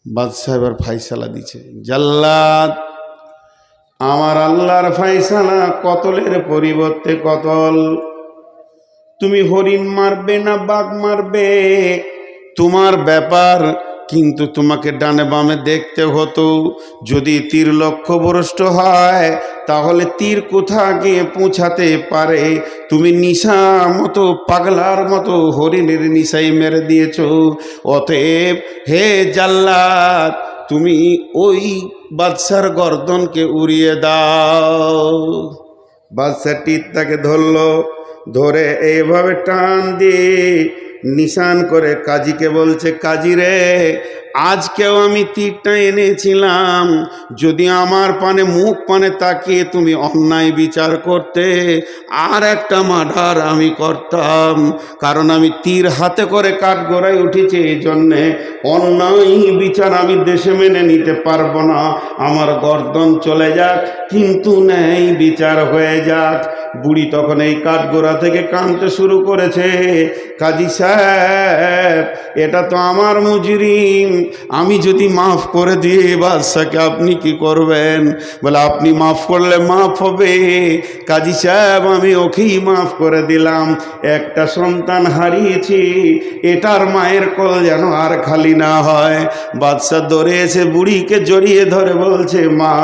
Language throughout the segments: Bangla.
বাদশাহ এবার ফাইসালা দিছে, জাল্লাদ আমার আল্লাহর ফাইসালা কতলের পরিবর্তে কতল। তুমি হরিণ মারবে না বাঘ মারবে তোমার ব্যাপার, কিন্তু তোমাকে ডানে বামে দেখতে হতো। যদি তীর লক্ষ্যভ্রষ্ট হয় তাহলে তীর কোথা গিয়ে পৌঁছাতে পারে। তুমি নিশা মতো পাগলার মতো হরিণের নিশাই মেরে দিয়েছ। অতএব হে জাল্লাদ তুমি ওই বাদশার গর্দনকে উড়িয়ে দাও। বাদশা তীর তাকে ধরলো, ধরে এইভাবে টান দিয়ে নিশান করে কাজীকে বলছে, কাজী রে আজকেও আমি তীরটা এনেছিলাম, যদি আমার পানে মুখ পানে তাকিয়ে তুমি অন্যায় বিচার করতে আর একটা মার্ডার আমি করতাম। কারণ আমি তীর হাতে করে কাঠগড়ায় উঠেছি, এই জন্যে অন্যায় বিচার আমি দেশে মেনে নিতে পারবো না। আমার গর্দন চলে যাক কিন্তু ন্যায় বিচার হয়ে যাক। বুড়ি তখন এই কাঠগোড়া থেকে কাঁদতে শুরু করেছে, কাজী সাহেব এটা তো আমার মুজরিম, আমি যদি মাফ করে দিই বাদশাকে আপনি কি করবেন? বলে আপনি মাফ করলে মাফ হবে। কাজী সাহেব আমি ওকেই মাফ করে দিলাম, একটা সন্তান হারিয়েছি, এটার মায়ের কোল যেন আর খালি না হয়। বাদশা দৌড়ে এসে বুড়িকে জড়িয়ে ধরে বলছে, মা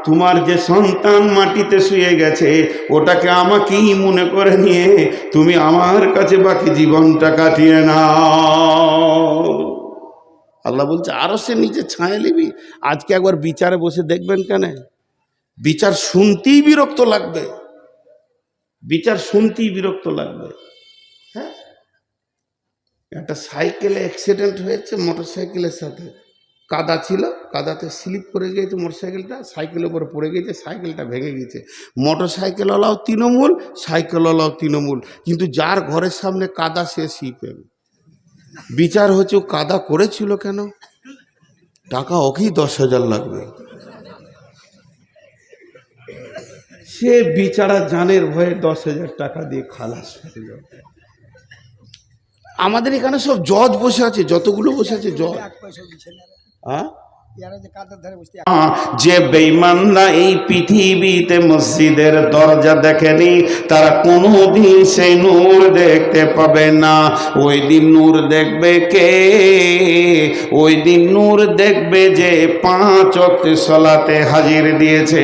তোমার যে সন্তান মাটিতে শুয়ে গেছে ওটাকে আমাকেই মনে করে নিয়ে তুমি আমার কাছে বাকি জীবনটা কাটিয়ে নাও। আল্লাহ বলছে আরো সে নিচে ছায়া নিবি। আজকে একবার বিচারে বসে দেখবেন, কেন বিচার শুনতেই বিরক্ত লাগবে, বিচার শুনতেই বিরক্ত লাগবে। হ্যাঁ, একটা সাইকেলে অ্যাক্সিডেন্ট হয়েছে, মোটর সাইকেলের সাথে কাদা ছিল, কাদাতে স্লিপ করে গিয়েছে মোটরসাইকেলটা, সাইকেলের উপরে পড়ে গিয়েছে, সাইকেলটা ভেঙে গিয়েছে। মোটর সাইকেলওয়ালাও তৃণমূল, সাইকেলওয়ালাও তৃণমূল, কিন্তু যার ঘরের সামনে কাদা সে সিপেম। বিচার হচ্ছে ও কাদা করেছিল কেন, টাকা ওকেই 10,000 লাগবে। সে বিচারা জানের ভয়ে 10,000 টাকা দিয়ে খালাস হয়ে যাবে। আমাদের এখানে সব জজ বসে আছে, যতগুলো বসে আছে জজ। হ্যাঁ, যে বেঈমানরা এই পৃথিবীতে মসজিদের দরজা দেখেনি তারা কোনোদিন সেই নূর দেখতে পাবে না। ওই দিন নূর দেখবে কে? ওই দিন নূর দেখবে যে 5 ওয়াক্ত সালাতে হাজির দিয়েছে।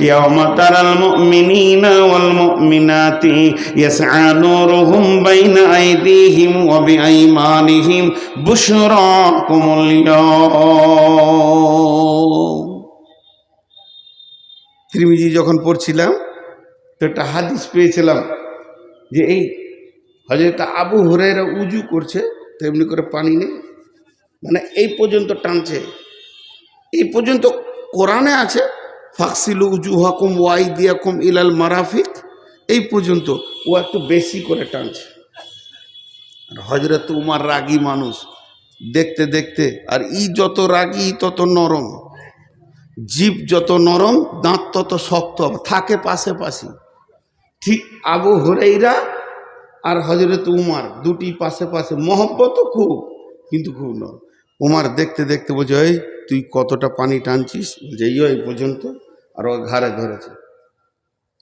ইয়াওমা তারাল মুমিনিনা ওয়াল মুমিনাতি ইয়াসআ নূরুহুম বাইনা আইদিহিম ওয়া বিআইমানিহিম বুশরাকুমুল ইয়াওম। তিরমিজি যখন পড়ছিলাম তো একটা হাদিস পেয়েছিলাম যে এই হযরত আবু হুরায়রা উজু করছে, তেমনি করে পানি নেই, মানে এই পর্যন্ত টানছে, এই পর্যন্ত কোরআনে আছে ফাকসিলু উজুহাকুম ওয়া আইদিয়াকুম ইলাল মারাফিক, এই পর্যন্ত ও একটু বেশি করে টানছে। আর হযরত উমর রাগী মানুষ, দেখতে দেখতে, আর ই যত রাগী তত নরম, জীব যত নরম দাঁত তত শক্ত থাকে পাশাপাশি। ঠিক আবু হুরায়রা আর হযরত উমর দুটি পাশে পাশে, মহব্বত খুব কিন্তু খুব নরম। উমর দেখতে দেখতে বলছে, এই তুই কতটা পানি টানছিস? যে এই পর্যন্ত, আর ও ঘাড়ে ধরেছে।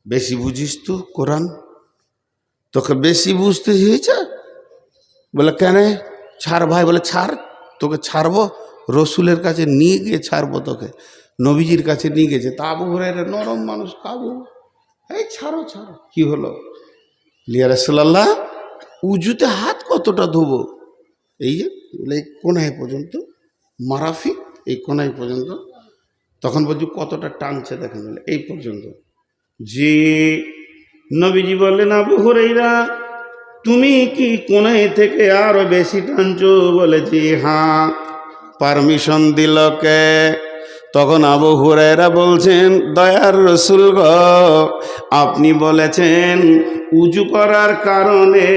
বেশি বুঝিস তো কোরআন, তোকে বেশি বুঝতে হয়েছে? বলে কেন? ছাড় ভাই। বলে ছাড়, তোকে ছাড়বো, রসুলের কাছে নিয়ে গিয়ে ছাড়বো তোকে। নবীজির কাছে নিয়ে গেছে, তা আবু হুরায়রা নরম মানুষ, কাবু, এই ছাড়ো ছাড়ো। কি হলো? ইয়া রাসূলুল্লাহ উজুতে হাত কতটা ধোবো? এই যে বলে এই কোনায় পর্যন্ত, মারাফিক এই কোনায় পর্যন্ত। তখন বলছি কতটা টানছে দেখেন, বলে এই পর্যন্ত। যে নবীজি বললেন, আবু হুরায়রা তুমি কি কোনায় থেকে আরো বেশি টানছো? বলেছি হ্যাঁ। পারমিশন দিল কে? তখন আবু হুরায়রা বলছেন, দয়ার রাসূল গো, আপনি বলেছেন উজু করার কারণে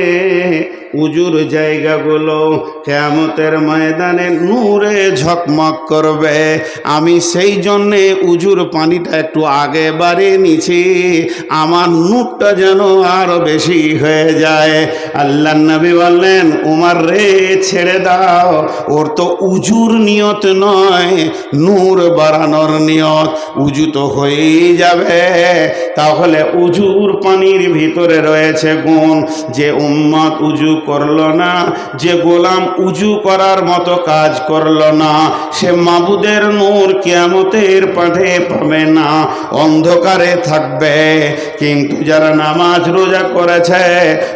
উজুর জায়গাগুলো কিয়ামতের ময়দানে নূরে ঝকমক করবে। আমি সেই জন্যে উজুর পানিটা একটু আগে বাড়িয়ে নিছি, আমার নূরটা যেন আরো বেশি হয়ে যায়। আল্লাহর নবী বললেন, উমর রে ছেড়ে দাও, ওর তো উজুর নিয়ত নয়, নূর বাড়ানোর নিয়ত। উজু তো হয়েই যাবে, তাহলে উজুর পানির ভিতরে রয়েছে গুণ। যে উম্মত উজু করলো না, যে গোলাম উজু করার মতো কাজ করলো না, সে মাবুদের নূর কিয়ামতের মাঠে পাবে না, অন্ধকারে থাকবে। কিন্তু যারা নামাজ রোজা করেছে,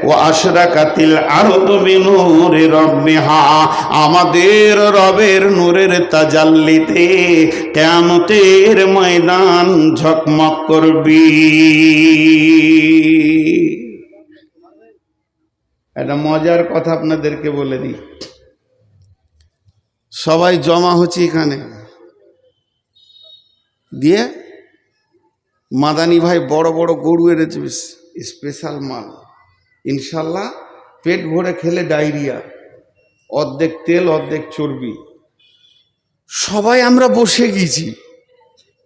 ও আশরাকাতিল আরদু বিনূরি রাব্বিহা, আমাদের রবের নূরের তাজাল্লিতে কিয়ামতের ময়দান ঝকমক করবি। একটা মজার কথা আপনাদেরকে বলে দিই। সবাই জমা হচ্ছে এখানে, দিয়ে মাদানী ভাই বড় বড় গরু এনেছে, স্পেশাল মাল, ইনশাল্লাহ পেট ভরে খেলে ডায়রিয়া, অর্ধেক তেল অর্ধেক চর্বি। সবাই আমরা বসে গেছি,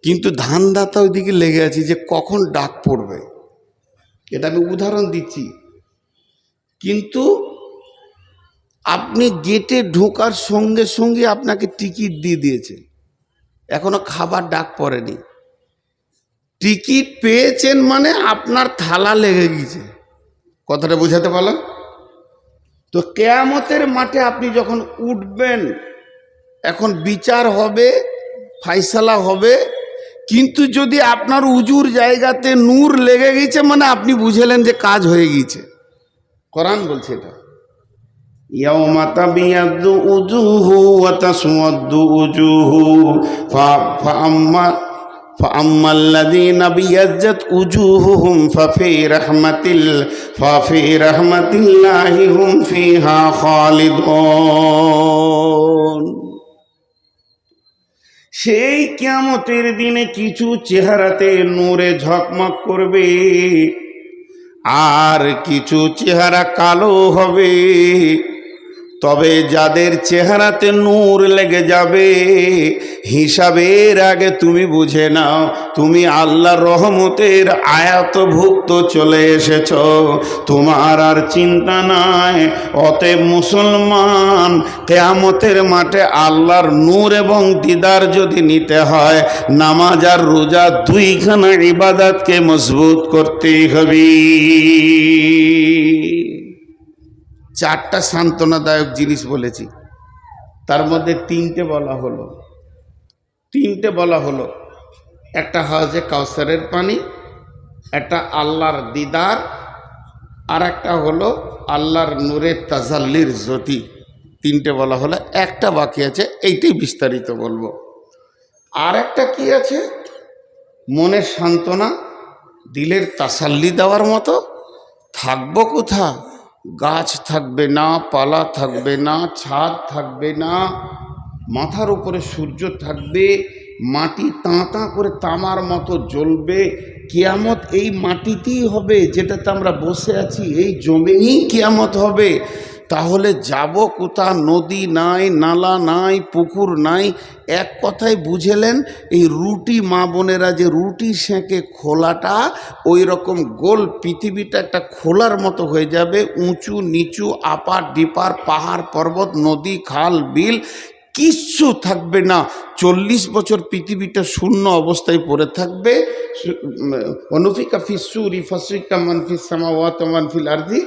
কিন্তু ধানদাতা ওইদিকে লেগে আছে যে কখন ডাক পড়বে। এটা আমি উদাহরণ দিচ্ছি। কিন্তু আপনি গেটে ঢোকার সঙ্গে সঙ্গে আপনাকে টিকিট দিয়ে দিয়েছে, এখনো খাবার ডাক পড়েনি। টিকিট পেয়েছেন মানে আপনার থালা লেগে গেছে। কথাটা বোঝাতে পারলাম তো? কিয়ামতের মাঠে আপনি যখন উঠবেন, এখন বিচার হবে, ফায়সালা হবে, কিন্তু যদি আপনার উজুর জায়গাতে নূর লেগে গেছে মানে আপনি বুঝলেন যে কাজ হয়ে গেছে। কোরআন বলছে এটা, ইয়াউমা তাবিয়াদ্দু উজুহু ওয়া তাসওয়াদ্দু উজুহু فأما الذين ابيضت وجوههم ففي رحمة الله هم فيها خالدون। সেই কিয়ামতের দিনে কিছু চেহারাতে নূরে ঝকমক করবে, আর কিছু চেহারা কালো হবে। তবে যাদের চেহারাতে নূর লেগে যাবে, হিসাবের আগে তুমি বুঝে নাও তুমি আল্লাহর রহমতের আয়াতভুক্ত চলে এসেছ, তোমার আর চিন্তা নাই। অতএব মুসলমান, কিয়ামতের মাঠে আল্লাহর নূর এবং দিদার যদি নিতে হয়, নামাজ আর রোজা দুইখানা ইবাদতকে মজবুত করতেই হবে। চারটা সান্ত্বনাদায়ক জিনিস বলেছি, তার মধ্যে তিনটে বলা হলো। একটা হাউজে কাউসারের পানি, একটা আল্লাহর দিদার, আর একটা হলো আল্লাহর নূরের তাজাল্লির জ্যোতি। তিনটে বলা হলো, একটা বাকি আছে, এইটাই বিস্তারিত বলবো। আর একটা কি আছে? মনের সান্ত্বনা, দিলের তাসাল্লি দেওয়ার মতো। থাকবো কোথা? গাছ থাকবে না, পালা থাকবে না, ছাদ থাকবে না, মাথার উপরে সূর্য থাকবে, মাটি তাঁতা করে তামার মতো জ্বলবে। কিয়ামত এই মাটিতেই হবে, যেটাতে আমরা বসে আছি, এই জমিনেই কিয়ামত হবে। তাহলে যাব কোথা? নদী নাই, নালা নাই, পুকুর নাই। এক কথায় বুঝেলেন, এই রুটি মা বোনেরা যে রুটি সেঁকে খোলাটা, ওই রকম গোল পৃথিবীটা একটা খোলার মতো হয়ে যাবে। উঁচু নিচু, আপার ডিপার, পাহাড় পর্বত, নদী খাল বিল কিচ্ছু থাকবে না। 40 বছর পৃথিবীটা শূন্য অবস্থায় পড়ে থাকবে। অনুফিকা ফিসুরি ফাসিকা মান ফিস সামাওয়াতি ওয়া মান ফিল আরদি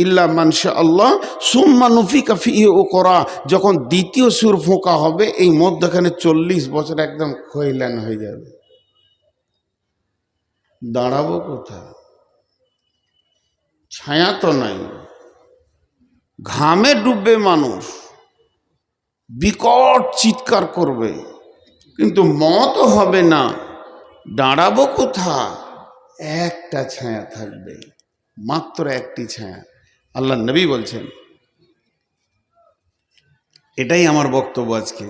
ইল্লা মান শাআল্লাহ সুম্মা নুফিকা ফিহি উকরা। যখন দ্বিতীয় সুর ফোঁকা হবে, এই মধ্যখানে 40 বছর একদম খৈলান হয়ে যাবে। দাঁড়াবো কোথায়? ছায়া তো নাই, ঘামে ডুববে মানুষ, বিকট চিৎকার করবে, কিন্তু মত হবে না। দাঁড়াবো কোথা? একটা ছায়া থাকবে, মাত্র একটি ছায়া। আল্লাহ নবী বলছেন, এটাই আমার বক্তব্য আজকে।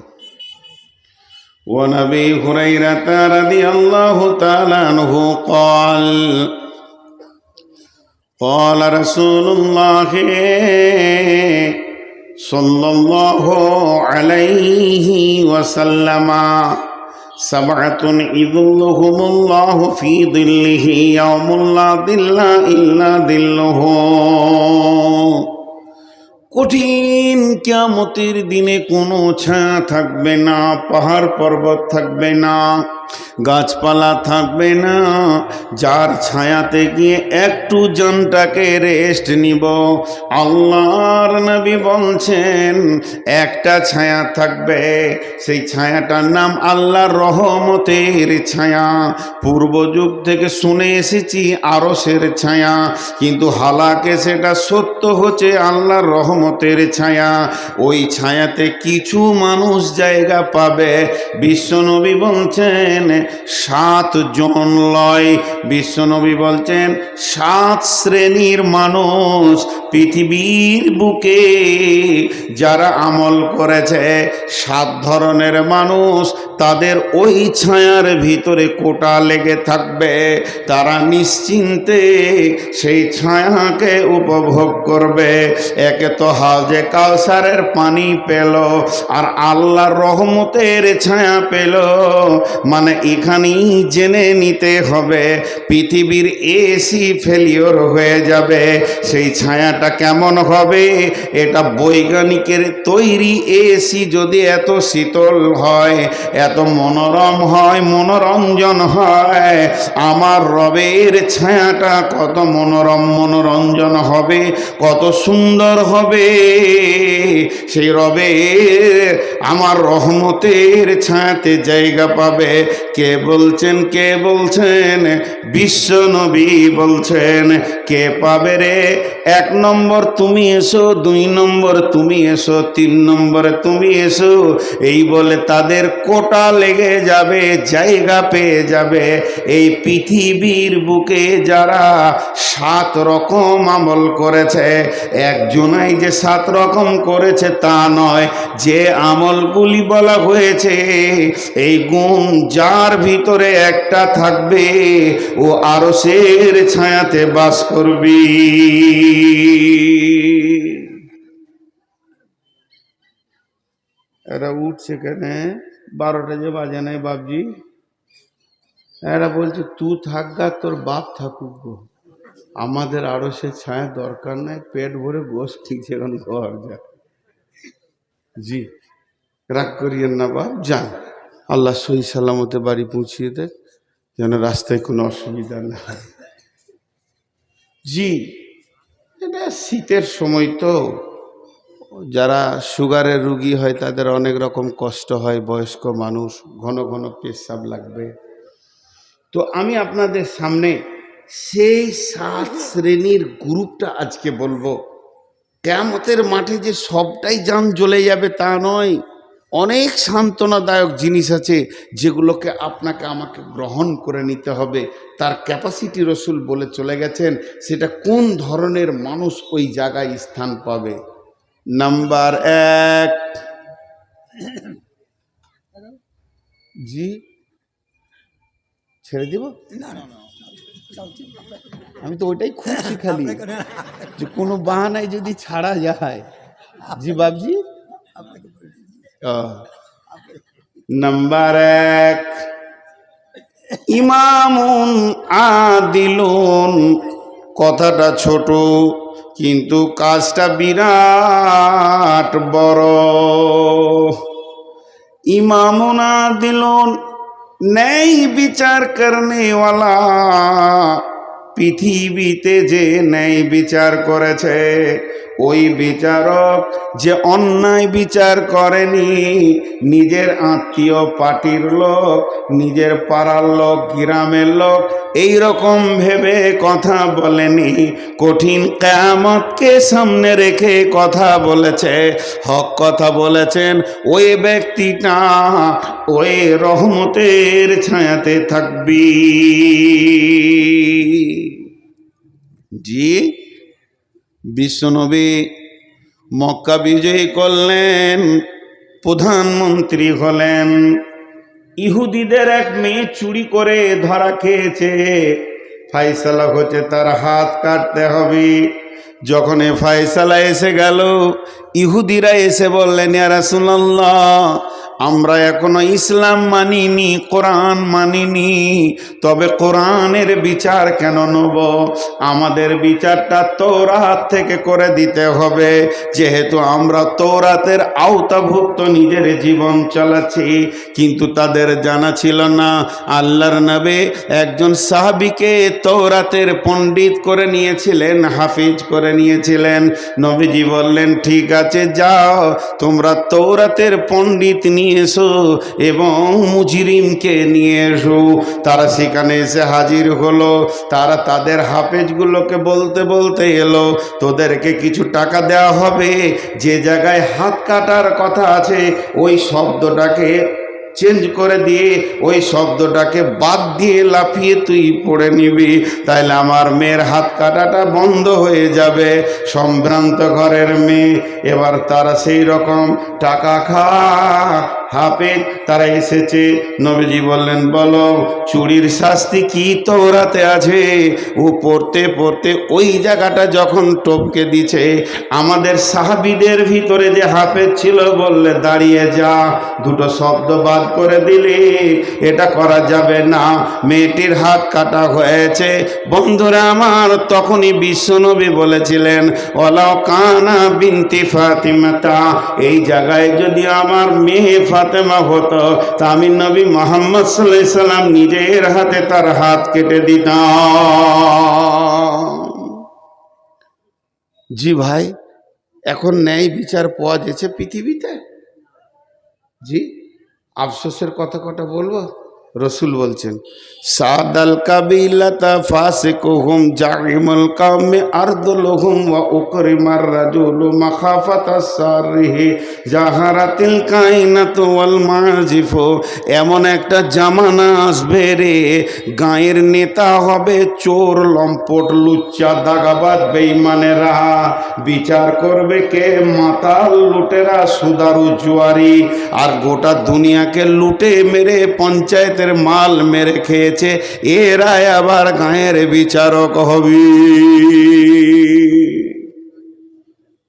وعن أبي هريرة رضي الله تعالى عنه قال قال رسول الله صلى الله عليه وسلم سبعة يظلهم الله في ظله يوم لا ظل إلا ظله কঠিন কিয়ামতের দিনে কোনো ছায়া থাকবে না, পাহাড় পর্বত থাকবে না, গাছপালা থাকবে না, যার ছায়াতে গিয়ে একটু জানটাকে রেস্ট নিব। আল্লাহর নবী বলছেন একটা ছায়া থাকবে, সেই ছায়াটার নাম আল্লাহর রহমতের ছায়া। পূর্ব যুগ থেকে শুনে এসেছি আরশের ছায়া, কিন্তু হালাকে সেটা সত্য হচ্ছে আল্লাহর রহমতের ছায়া। ওই ছায়াতে কিছু মানুষ জায়গা পাবে। বিশ্বনবী বলছেন 7 জন লয়। বিশ্বনবী বলছেন 7 শ্রেণীর মানুষ পৃথিবীর বুকে যারা আমল করেছে, 7 ধরনের মানুষ, তাদের ওই ছায়ার ভিতরে কোটা লেগে থাকবে। তারা নিশ্চিন্তে সেই ছায়াকে উপভোগ করবে। একে তো হাউজে কাউসারের পানি পেল, আর আল্লাহর রহমতের ছায়া পেল। মানে এখানেই জেনে নিতে হবে পৃথিবীর এসি ফেলিওর হয়ে যাবে। সেই ছায়াটা কেমন হবে? এটা বৈজ্ঞানিকের তৈরি এসি যদি এত শীতল হয়, এত মনোরম হয়, মনোরঞ্জন হয়, আমার রবের ছায়াটা কত মনোরম মনোরঞ্জন হবে, কত সুন্দর হবে। সেই রবের আমার রহমতের ছায়াতে জায়গা পাবে। কে বলছেন? কে বলছেন? বিশ্ব নবী বলছেন। কে পাবে রে? 1 নম্বর তুমি এসো, 2 নম্বর তুমি এসো, 3 নম্বরে তুমি এসো, এই বলে তাদের কোটা লেগে যাবে, জায়গা পেয়ে যাবে। এই পৃথিবীর বুকে যারা 7 রকম আমল করেছে, একজনাই যে 7 রকম করেছে তা নয়। যে আমলগুলি বলা হয়েছে, এই গুণ যার ভিতরে একটা থাকবে, ও আরশের ছায়াতে বাস করবি। এরা উঠছে কেন? 12টা যে বাজে নাই বাপজি। এরা বলছে তুই থাকগা, তোর বাপ থাকুক গো, আমাদের আরশের ছায়া দরকার নাই, পেট ভরে গোস ঠিক যেমন ঘর যা। জি, রাগ করিয়েন না বাপ, যান। আল্লাহ সহি সালামতে বাড়ি পৌঁছিয়ে দেয়, যেন রাস্তায় কোনো অসুবিধা না হয়। জি, এটা শীতের সময় তো, যারা সুগারের রুগী হয় তাদের অনেক রকম কষ্ট হয়, বয়স্ক মানুষ, ঘন ঘন পেশাব লাগবে। তো আমি আপনাদের সামনে সেই 7 শ্রেণীর গ্রুপটা আজকে বলবো। কিয়ামতের মাঠে যে সবটাই জান জ্বলে যাবে তা নয়, অনেক সান্ত্বনাদায়ক জিনিস আছে যেগুলোকে আপনাকে আমাকে গ্রহণ করে নিতে হবে। তার ক্যাপাসিটি রসুল বলে চলে গেছেন, সেটা কোন ধরনের মানুষ ওই জায়গায় স্থান পাবে। নাম্বার 1, জি ছেড়ে দিব? আমি তো ওইটাই খুঁজছি খালি, যে কোনো বাহানায় যদি ছাড়া যায়। জি বাবজি। নাম্বার 1, ইমামুন আদিলুন। কথাটা ছোট কিন্তু কাজটা বিরাট বড়। ইমামুন আদিলুন, ন্যায় বিচার করনেওয়ালা। পৃথিবীতে যে ন্যায় বিচার করেছে, ওই বিচারক যে অন্যায় বিচার করেনি, নিজের আত্মীয় পার্টির লোক, নিজের পাড়ার লোক, গ্রামের লোক এই রকম ভেবে কথা বলেনি, কঠিন কিয়ামতকে সামনে রেখে কথা বলেছে, হক কথা বলেছেন, ওই ব্যক্তিটা ওই রহমতের ছায়াতে থাকবি। জি, বিশ্বনবী মক্কা বিজয়ী করলেন, প্রধানমন্ত্রী হলেন, ইহুদিদের এক মেয়ে চুরি করে ধরা খেয়েছে, ফায়সালা হচ্ছে তার হাত কাটতে হবে। যখন এ ফায়সালা এসে গেল, ইহুদিরা এসে বললেন, ইয়া রাসূলুল্লাহ, আমরা এখনো ইসলাম মানিনি, কোরআন মানিনি, তবে কোরআনের বিচার কেন নেব? আমাদের বিচারটা তৌরাত থেকে করে দিতে হবে, যেহেতু আমরা তৌরাতের আওতাভুক্ত নিজের জীবন চালাচ্ছি। কিন্তু তাদের জানা ছিল না আল্লাহর নবী একজন সাহাবীকে তৌরাতের পণ্ডিত করে নিয়েছিলেন, হাফিজ করে নিয়েছিলেন। নবীজি বললেন, ঠিক আছে, যাও তোমরা তৌরাতের পণ্ডিত নিয়ে এসো এবং মুজরিমকে নিয়ে এসো। তারা সেখানে এসে হাজির হলো। তারা তাদের হাফেজগুলোকে বলতে বলতে এলো, তোদেরকে কিছু টাকা দেওয়া হবে, যে জায়গায় হাত কাটার কথা আছে ওই শব্দটাকে চেঞ্জ করে দিয়ে ওই শব্দটাকে বাদ দিয়ে লাফিয়ে তুই পড়ে নিবি, তাইলে আমার মেয়ের হাত কাটাটা বন্ধ হয়ে যাবে। সম্ভ্রান্ত ঘরের মেয়ে, এবার তারা সেই রকম টাকা হাফেজ তারা এসেছে। নবীজি বললেন, বলো চুরির শাস্তি কি তৌরাতে আছে? ও পড়তে পড়তে ওই জায়গাটা যখন টপকে দিছে, আমাদের সাহাবীদের ভিতরে যে হাফেজ ছিল বললে, দাঁড়িয়ে যা, দুটো শব্দ বাদ করে দিলে এটা করা যাবে না, মেয়েটির হাত কাটা হয়েছে। বন্ধুরা আমার, তখনই বিশ্বনবী বলেছিলেন, ওয়ালাউ কানা বিনতি ফাতিমাতা, এই জায়গায় যদি আমার মেয়ে ফাতেমা হতো তা আমি নবী মুহাম্মদ সাল্লাল্লাহু আলাইহি সাল্লাম নিজের হাতে তার হাত কেটে দিতাম। জি ভাই, এখন ন্যায় বিচার পাওয়া যাচ্ছে পৃথিবীতে। জি, আফসোসের কথা কটা বলবো। রসুল বলছেন, সাদাল কাবিলাতা ফাসিকুহুম জাইমুল কাওমি আরদুলহুম ওয়া উকরিমার রাজুলু মাখাফাতাস সারিহি জাহারাতিল কায়নাতু ওয়াল মাজিফু। এমন একটা জামানা আসবে রে, গায়ের নেতা হবে চোর, লম্পট, লুচ্চা, দাগাবাজ, বেঈমানেরা। বিচার করবে কে? মাতাল, লুটেরা, সুদারু, জুয়ারি। আর গোটা দুনিয়াকে লুটে মেরে পঞ্চায়েতের মাল মেরে খেয়েছে, এরাই আবার গায়ের বিচারক হবে।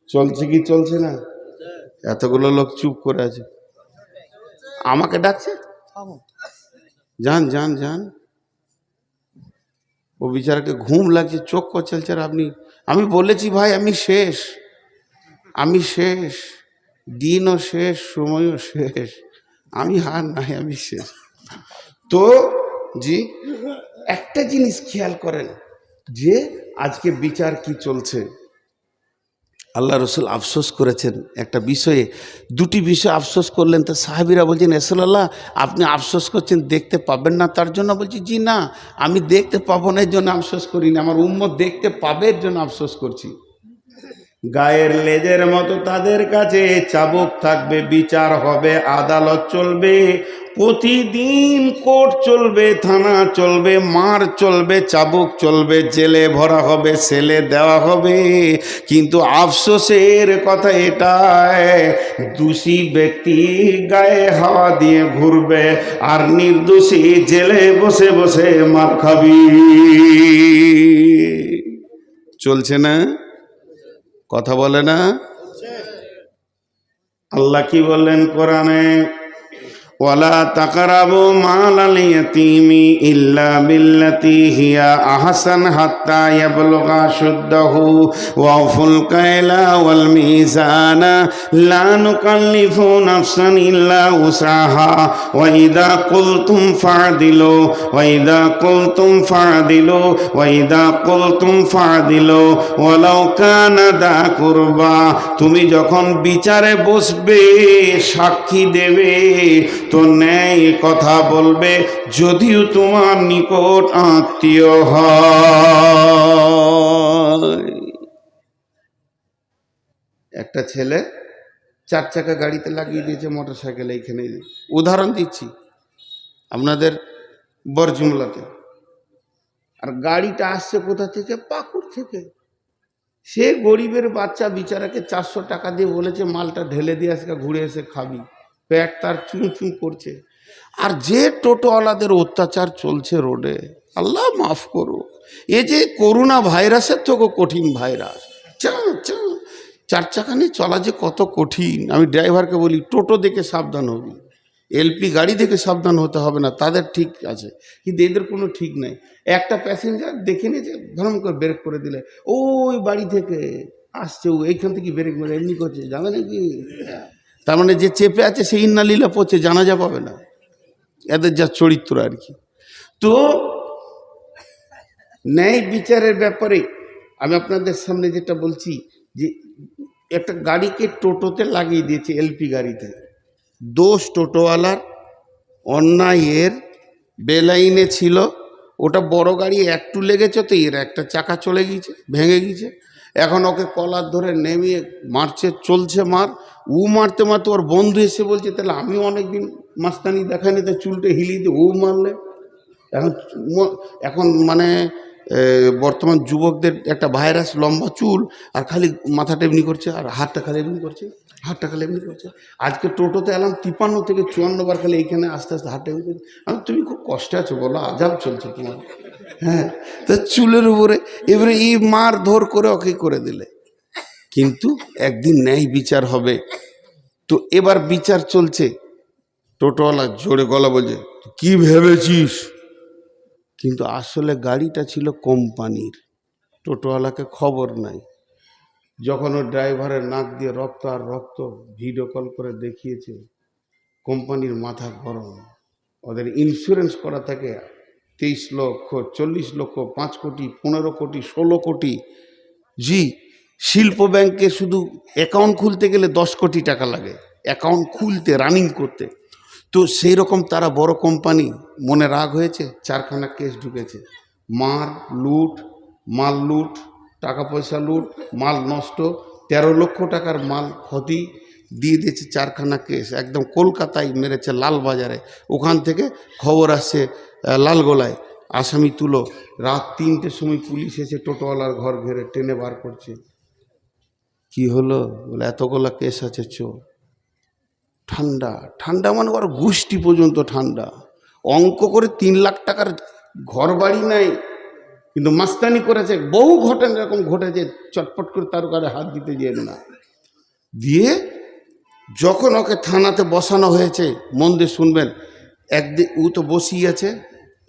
চলছে কি চলছে না? এতগুলো লোক চুপ করে আছে, আমাকে ডাকছে, যান যান যান। ও বিচারকে ঘুম লাগছে, চোখ কচলছে। আর আপনি, আমি বলেছি ভাই আমি শেষ, আমি শেষ, দিনও শেষ, সময়ও শেষ, আমি হার নাই, আমি শেষ। তো জি, একটা জিনিস খেয়াল করেন যে আজকে বিচার কি চলছে। আল্লাহ রসুল আফসোস করেছেন একটা বিষয়ে, দুটি বিষয় আফসোস করলেন। তো সাহাবীরা বলছেন, রাসূলুল্লাহ আপনি আফসোস করছেন দেখতে পাবেন না তার জন্য? বলছি, জি না, আমি দেখতে পাবো না এর জন্য আফসোস করিনি, আমার উম্মত দেখতে পাবে এর জন্য আফসোস করছি। গায়ের লেজের মতো তাদের কাছে চাবুক থাকবে, বিচার হবে, আদালত চলবে, প্রতিদিন কোর্ট চলবে, থানা চলবে, মার চলবে, চাবুক চলবে, জেলে ভরা হবে, সেলে দেওয়া হবে। কিন্তু আফসোসের কথা এটাই, দোষী ব্যক্তি গায়ে হাওয়া দিয়ে ঘুরবে আর নির্দোষী জেলে বসে বসে মার খাবি। চলছে না? কথা বলে না? আল্লাহ কি বললেন কোরআনে? ওয়ালা তাকরাবু মালাল ইয়াতীমি ইল্লা বিল্লাতি হিয়া আহসান হাত্তা ইয়াবলুগা শুদ্দাহু ওয়াউফুল কায়লা ওয়াল মিজানা লা নুকাল্লিফু নাফসান ইল্লা উসাহা ওয়া ইযা কুলতুম ফা'দিলু ওয়া ইযা কুলতুম ফা'দিলু ওয়া ইযা কুলতুম ফা'দিলু ওয়ালাউ কানা দা কুরবা। তুমি যখন বিচারে বসবে, সাক্ষী দেবে, তো ন্যায় কথা বলবে, যদিও তোমার নিকট আত্মীয় হয়। একটা ছেলে 4 চাকা গাড়িতে লাগিয়ে দিয়েছে মোটর সাইকেল, এইখানে উদাহরণ দিচ্ছি আপনাদের বরজুমলাতে। আর গাড়িটা আসছে কোথা থেকে? পাকুড় থেকে। সে গরিবের বাচ্চা বিচারাকে 400 টাকা দিয়ে বলেছে মালটা ঢেলে দিয়ে আজকে ঘুরে এসে খাবি। পেট তার চুঁ চুঁ করছে। আর যে টোটোওয়ালাদের অত্যাচার চলছে রোডে, আল্লাহ মাফ করুক। এ যে করোনা ভাইরাসের থেকেও কঠিন ভাইরাস। চার চাকা নিয়ে চলা যে কত কঠিন। আমি ড্রাইভারকে বলি টোটো দেখে সাবধান হবি, এলপি গাড়ি দেখে সাবধান হতে হবে না, তাদের ঠিক আছে, কিন্তু এদের কোনো ঠিক নেই। একটা প্যাসেঞ্জার দেখে নিয়েছে, ধরম করে ব্রেক করে দিলে ওই বাড়ি থেকে আসছে, ও এইখান থেকে ব্রেক মেরে এমনি করছে, জানে নাকি? তার মানে যে চেপে আছে সেই ইন্না লীলা পড়ছে, জানাজা পাবে না, এদের যা চরিত্র আর কি। তো ন্যায় বিচারের ব্যাপারে আমি আপনাদের সামনে যেটা বলছি, যে একটা গাড়িকে টোটোতে লাগিয়ে দিয়েছে, এলপি গাড়িতে। দোষ টোটোওয়ালার, অন্যায়ের, বেলাইনে ছিল, ওটা বড় গাড়ি একটু লেগেছে তো এর একটা চাকা চলে গিয়েছে, ভেঙে গিয়েছে। এখন ওকে কলার ধরে নেমিয়ে মারছে, চলছে মার। ও মারতে মারতে ওর বন্ধু এসে বলছে তাহলে আমিও অনেকদিন মাস্তানি দেখায়নি, তো চুলটা হিলিয়ে দিয়ে ও মারলে। এখন এখন মানে বর্তমান যুবকদের একটা ভাইরাস, লম্বা চুল আর খালি মাথাটা এমনি করছে আর হাতটা খালি এমনি করছে, হাতটা খালি এমনি করছে। আজকে টোটোতে এলাম 53 থেকে 54 বার খালি এইখানে আস্তে আস্তে হাতটা এমনি করছে। আমি তুমি খুব কষ্টে আছো বলো, আজাব চলছে তোমার। হ্যাঁ, তা চুলের উপরে এবারে এই মার ধর করে ওকে করে দিলে। কিন্তু একদিন ন্যায় বিচার হবে। তো এবার বিচার চলছে। টোটোওয়ালা জোরে গলা বলছে কি ভেবেছিস, কিন্তু আসলে গাড়িটা ছিল কোম্পানির, টোটোওয়ালাকে খবর নাই। যখন ওর ড্রাইভারের নাক দিয়ে রক্ত আর রক্ত, ভিডিও কল করে দেখিয়েছে, কোম্পানির মাথা গরম। ওদের ইন্স্যুরেন্স করা থাকে 23 লক্ষ, 40 লক্ষ, 5 কোটি, 15 কোটি, 16 কোটি। জি, শিল্প ব্যাংকে শুধু অ্যাকাউন্ট খুলতে গেলে 10 কোটি টাকা লাগে, অ্যাকাউন্ট খুলতে, রানিং করতে। তো সেই রকম তারা বড় কোম্পানি, মনে রাগ হয়েছে, 4খানা কেস ঢুকেছে। মার লুট, মাল লুট, টাকা পয়সা লুট, মাল নষ্ট, 13 লক্ষ টাকার মাল ক্ষতি, দিয়ে দিয়েছে 4খানা কেস। একদম কলকাতায় মেরেছে, লালবাজারে। ওখান থেকে খবর আসছে লালগোলায়, আসামি তুলো। রাত 3টের সময় পুলিশ এসে টোটোওয়ালার ঘর ঘেরে টেনে বার করছে। কি হলো বলে এতগুলা কেস আছে, চোর। ঠান্ডা ঠান্ডা মানে ওর গোষ্ঠী পর্যন্ত ঠান্ডা। অঙ্ক করে 3 লাখ টাকার ঘর বাড়ি নাই, কিন্তু মাস্তানি করেছে। বহু ঘটনা এরকম ঘটেছে, চটপট করে তার কাছে হাত দিতে যেন না দিয়ে। যখন ওকে থানাতে বসানো হয়েছে, মন দিয়ে শুনবেন, একদিকে ও তো বসিয়ে আছে,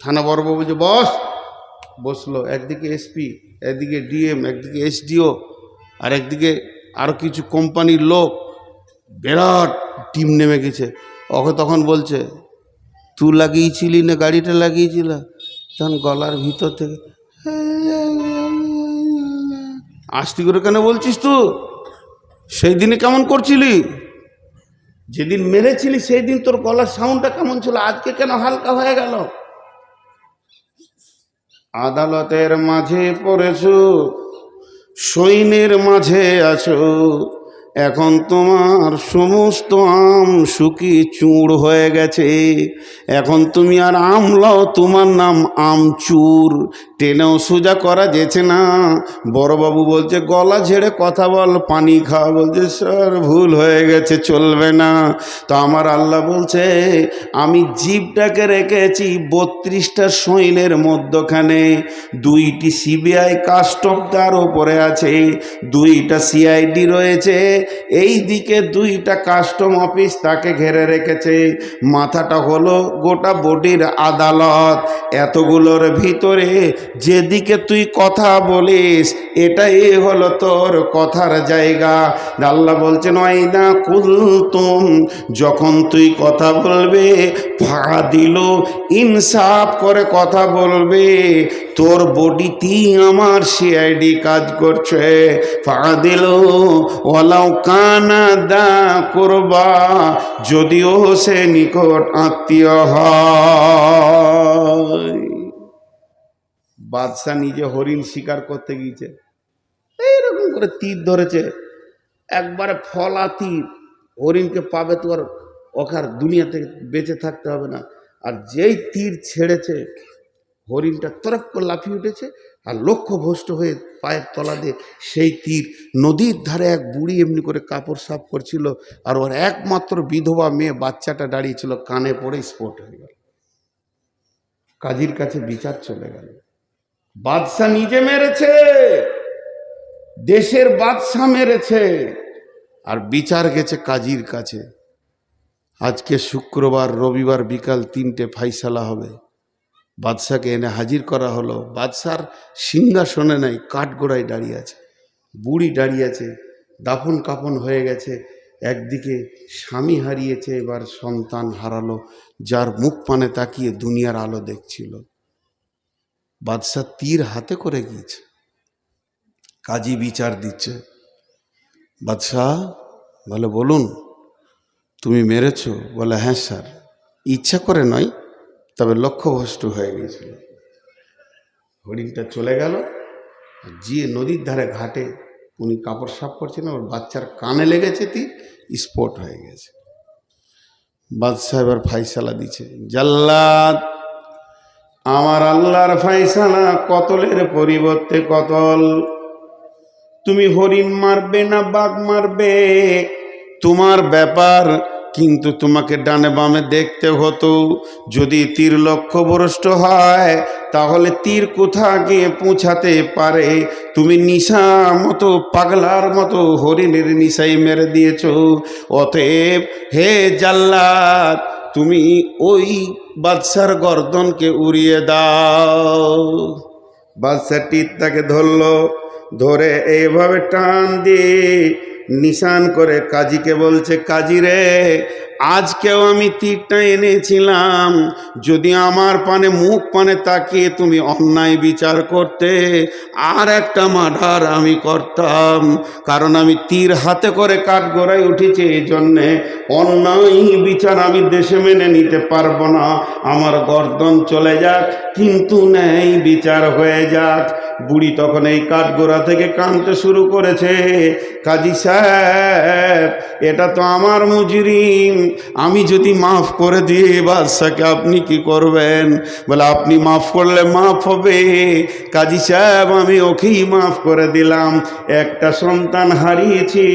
থানা বড়বাবু যে বস, বসলো। একদিকে এসপি, একদিকে ডিএম, একদিকে এসডিও, আর একদিকে আরও কিছু কোম্পানির লোক, বিরাট টিম নেমে গেছে। ওকে তখন বলছে তুই লাগিয়েছিলি না গাড়িটা লাগিয়েছিল? তখন গলার ভিতর থেকে আস্তে করে কেন বলছিস? তুই সেই দিনে কেমন করছিলি? যেদিন মেরেছিলি সেই দিন তোর গলার সাউন্ডটা কেমন ছিল, আজকে কেন হালকা হয়ে গেল? আদালতের মাঝে পড়েছো, সৈন্যের মাঝে আছো, এখন তোমার সমস্ত আম শুকিয়ে চূড় হয়ে গেছে। এখন তুমি আর আমলাও, তোমার নাম আমচুর। টেনেও সোজা করা যেছে না। বড়বাবু বলছে গলা ঝেড়ে কথা বল, পানি খাওয়া। বলছে স্যার ভুল হয়ে গেছে, চলবে না। তো আমার আল্লাহ বলছে আমি জিভটাকে রেখেছি 32টা সৈন্যের মধ্যখানে। 2টি সিবিআই কাস্টম তার ওপরে আছে, 2টা সিআইডি রয়েছে, এই দিকে 2টা কাস্টম অফিস তাকে ঘেরে রেখেছে। মাথাটা হলো গোটা বডির আদালত। এতগুলোর ভিতরে যেদিকে তুই কথা বলিস, এটাই হলো তোর কথার জায়গা। আল্লাহ বলছেন ওয়াইদা কুলতুম, যখন তুই কথা বলবে, ফাদিল, ইনসাফ করে কথা বলবে। তোর বডিতেই আমার সিআইডি কাজ করছে। ফাদিল ওয়ালাউ কানা দা কুরবা, যদিও সে নিকট আত্মীয় হয়। বাদশা নিজে হরিণ শিকার করতে গিয়েছে, এইরকম করে তীর ধরেছে, একবারে ফলা তীর। হরিণকে পাবে তো আর ওখার দুনিয়া থেকে বেঁচে থাকতে হবে না। আর যেই তীর ছেড়েছে, হরিণটা তরফ করে লাফিয়ে উঠেছে, আর লক্ষ্যভ্রষ্ট হয়ে পায়ের তলা দিয়ে সেই তীর, নদীর ধারে এক বুড়ি এমনি করে কাপড় সাফ করছিল, আর ওর একমাত্র বিধবা মেয়ে বাচ্চাটা দাঁড়িয়েছিল, কানে পড়ে স্পট হয়ে গেল। কাজীর কাছে বিচার চলে গেল। বাদশা নিজে মেরেছে, দেশের বাদশা মেরেছে, আর বিচার গেছে কাজীর কাছে। আজকে শুক্রবার, রবিবার বিকাল 3টে ফাইসালা হবে। বাদশাকে এনে হাজির করা হলো। বাদশার সিংহাসনে নাই, কাঠগোড়ায় দাঁড়িয়ে আছে, বুড়ি দাঁড়িয়ে আছে, দাফন কাফন হয়ে গেছে। একদিকে স্বামী হারিয়েছে, এবার সন্তান হারালো, যার মুখ পানে তাকিয়ে দুনিয়ার আলো দেখছিল। বাদশা তীর হাতে করে গিয়েছে, কাজী বিচার দিচ্ছে। বাদশাহ বলে, বলুন তুমি মেরেছো? বলে, হ্যাঁ স্যার, ইচ্ছা করে নয়, তবে লক্ষ্যভ্রষ্ট হয়ে গিয়েছিল। হরিণটা চলে গেল, গিয়ে নদীর ধারে ঘাটে উনি কাপড় সাফ করছিলেন, ওর বাচ্চার কানে লেগেছে, তীর স্পট হয়ে গেছে। বাদশাহ এবার ফাইসালা দিচ্ছে, জাল্লাদ আমার আল্লাহর ফাইসালা, কতলের পরিবর্তে কতল। তুমি হরিণ মারবে না বাঘ মারবে তোমার ব্যাপার, কিন্তু তোমাকে ডানে বামে দেখতে হতো। যদি তীর লক্ষ্যভ্রষ্ট হয় তাহলে তীর কোথা গিয়ে পৌঁছাতে পারে। তুমি নিশা মতো, পাগলার মতো হরিণের নিশাই মেরে দিয়েছ। অতএব হে জাল্লাদ, তুমি ওই বাদশার গর্দনকে উড়িয়ে দাও। বাদশা তীরটাকে ধরলো, ধরে এইভাবে টান দিয়ে নিশান করে কাজীকে বলছে, কাজী রে, আজকেও আমি তীরটা এনেছিলাম, যদি আমার পানে মুখ পানে তাকিয়ে তুমি অন্যায় বিচার করতে, আর একটা মার্ডার আমি করতাম। কারণ আমি তীর হাতে করে কাঠগড়ায় উঠেছি, এই জন্যে অন্যায় বিচার আমি দেশে মেনে নিতে পারবো না। আমার গর্দন চলে যাক, কিন্তু ন্যায় বিচার হয়ে যাক। বুড়ি তখন এই কাঠগোড়া থেকে কাঁদতে শুরু করেছে, কাজী সাহেব, এটা তো আমার মুজরিম, আমি যদি মাফ করে দিই বাদশাকে আপনি কি করবেন? বলে, আপনি মাফ করলে মাফ হবে। কাজী সাহেব, আমি ওকেই মাফ করে দিলাম, একটা সন্তান হারিয়েছি,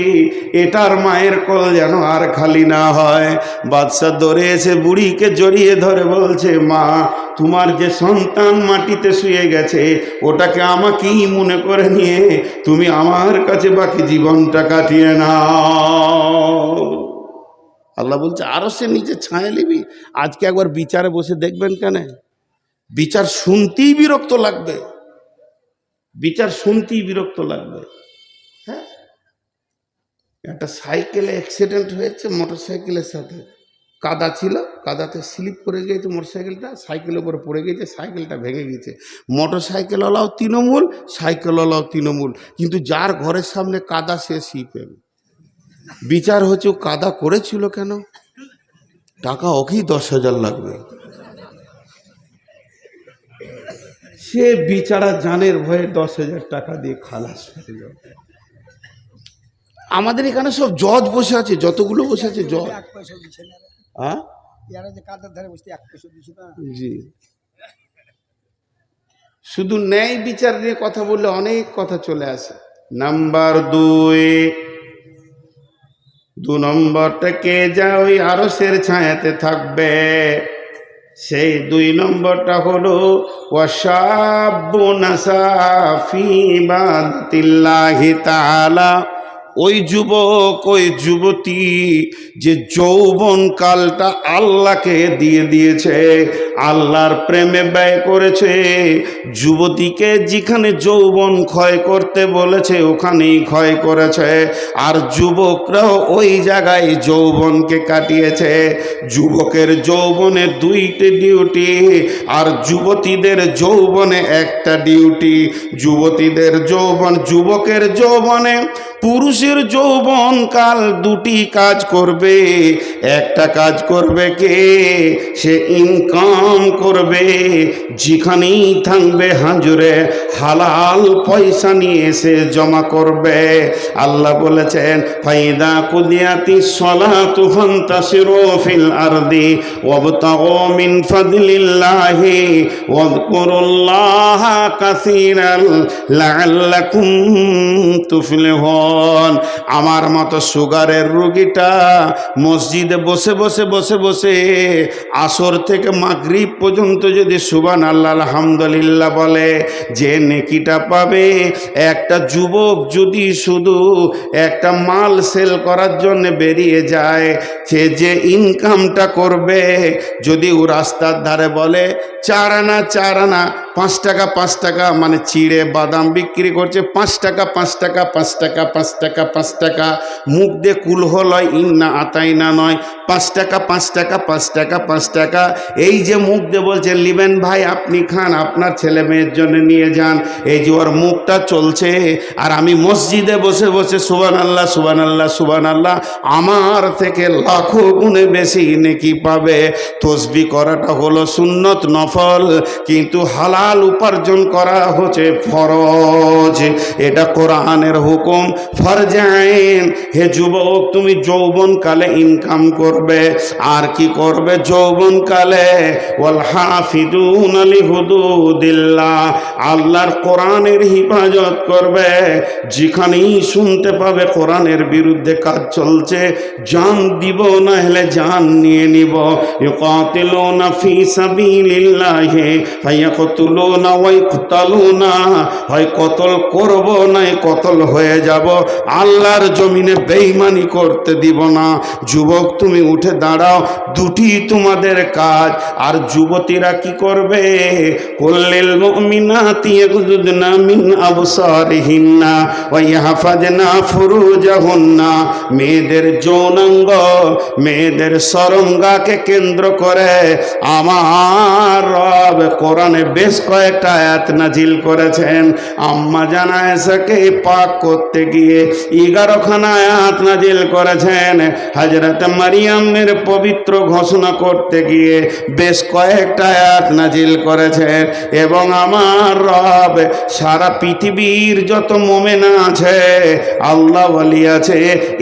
এটার মায়ের কোল যেন আর খালি না হয়। বাদশা দৌড়ে এসে বুড়িকে জড়িয়ে ধরে বলছে, মা, তোমার যে সন্তান মাটিতে শুয়ে গেছে, ওটাকে আমাকেই মনে করে নিয়ে তুমি আমার কাছে বাকি জীবনটা কাটিয়ে নাও। আল্লাহ বলছে, আরো সে নিচে ছায়া নিবি। আজকে একবার বিচারে বসে দেখবেন, কেন বিচার শুনতেই বিরক্ত লাগবে, বিচার শুনতেই বিরক্ত লাগবে। হ্যাঁ, একটা সাইকেলে অ্যাক্সিডেন্ট হয়েছে, মোটর সাইকেলের সাথে কাদা ছিল, কাদাতে স্লিপ করে গিয়েছে মোটর সাইকেলটা, সাইকেলের উপরে পড়ে গিয়েছে, সাইকেলটা ভেঙে গিয়েছে। মোটর সাইকেলওয়ালাও তৃণমূল, সাইকেলওয়ালাও তৃণমূল, কিন্তু যার ঘরের সামনে কাদা সে সিপিএম। বিচার হচ্ছে, ও কাদা করেছিল কেন, টাকা ওকেই 10,000 লাগবে। সে বিচারা জানের ভয়ে 10,000 টাকা দিয়ে খালাস হয়ে যাবে। আমাদের এখানে সব জজ বসে আছে, যতগুলো বসে আছে জজ। হ্যাঁ, জি, শুধু ন্যায় বিচার নিয়ে কথা বললে অনেক কথা চলে আসে। নাম্বার 2 নম্বরটা কে যা ওই আরশের ছায়াতে থাকবে, সেই 2 নম্বরটা হলো ওয়াশাবুন নাসা ফি ইবাদাতিল্লাহি তাআলা। ওই যুবক, ওই যুবতী যে যৌবন কালটা আল্লাহকে দিয়ে দিয়েছে, আল্লাহর প্রেমে ব্যয় করেছে। যুবতীকে যেখানে যৌবন ক্ষয় করতে বলেছে ওখানেই ক্ষয় করেছে, আর যুবকরাও ওই জায়গায় যৌবনকে কাটিয়েছে। যুবকের যৌবনে 2টি ডিউটি, আর যুবতীদের যৌবনে একটা ডিউটি। যুবতীদের যৌবন, যুবকের যৌবনে পুরুষের যৌবন কাল দুটি কাজ করবে। একটা কাজ করবে কে? সে ইনকাম করবে, যেখানেই থাকবে হাজুরে হালাল পয়সা নিয়ে এসে জমা করবে। আল্লাহ বলেছেন ফাইদা কুদিয়াতিস সালাতু ফান্তাশিরু ফিল আরদি ওয়াবতাগু মিন ফাদলিল্লাহি ওয়াযকুরুল্লাহা কাসীরান লাআল্লাকুম তুফলিহুন। আমার মতো সুগারের রোগীটা মসজিদে বসে বসে বসে বসে আসর থেকে মাগরিব পর্যন্ত যদি সুবহানাল্লাহ আলহামদুলিল্লাহ বলে, যে নেকিটা পাবে, একটা যুবক যদি শুধু একটা মাল সেল করার জন্য বেরিয়ে যায়, সে যে ইনকামটা করবে, যদি ও রাস্তার ধারে বলে 4 আনা 4 আনা 5 টাকা 5 টাকা, মানে চিড়ে বাদাম বিক্রি করছে 5 টাকা 5 টাকা 5 টাকা 5 টাকা 5 টাকা, মুখ দিয়ে কুলহ লয়, ইন্না আতাইনা নয়, 5 টাকা 5 টাকা 5 টাকা 5 টাকা, এই যে মুখ দিয়ে বলছে লিবেন ভাই আপনি খান, আপনার ছেলে মেয়ের জন্য নিয়ে যান, এই যে ওর মুখটা চলছে, আর আমি মসজিদে বসে বসে সুবহানাল্লাহ সুবহানাল্লাহ সুবহানাল্লাহ, আমার থেকে লাখো গুণে বেশি নেকি পাবে। তসবিহ করাটা হলো সুন্নত নফল, কিন্তু হালাল উপার্জন করা হচ্ছে ফরজ, এটা কোরআনের হুকুম। ফরজ আইন। হে যুবক, তুমি যৌবন কালে ইনকাম করবে, আর কি করবে যৌবন কালে? ওয়াল হাফিজুনা লিহুদুদিল্লাহ, আল্লাহর কোরআনের হিফাজত করবে। যেখানেই শুনতে পাবে কোরআনের বিরুদ্ধে কাজ চলছে, জান দিব না হলে জান নিয়ে নিব। ইউকাতিলুনা ফি সাবিলিল্লাহি ফায়াকতুলুনা ওয়া ইকতালুনা, হয় কতল করব না কতল হয়ে যাব, আল্লাহর জমিনে বেঈমানি করতে দিব না। যুবক তুমি উঠে দাঁড়াও, দুটি তোমাদের কাজ। আর যুবতীরা কি করবে? কুল্লিল মুমিনাতি ইয়াগুযুদনা মিন আবসারিহিন্না ওয়া ইয়াহফাজনা ফুরুজাহুন্না, মেয়েদের যৌনাঙ্গ, মেয়েদের শরমগাকে কেন্দ্র করে আমার রব কোরআনে বেশ কয়েকটা আয়াত নাজিল করেছেন। আম্মা জানা আয়েশাকে পাক করতে গিয়ে 11খানা আয়াত নাজিল করেছেন। হযরত মারিয়ামের পবিত্র ঘোষণা করতে গিয়ে বেশ কয়েকটা আয়াত নাজিল করেছেন। এবং আমার রব সারা পৃথিবীর যত মুমিন আছে, আল্লাহ ওয়ালি আছে,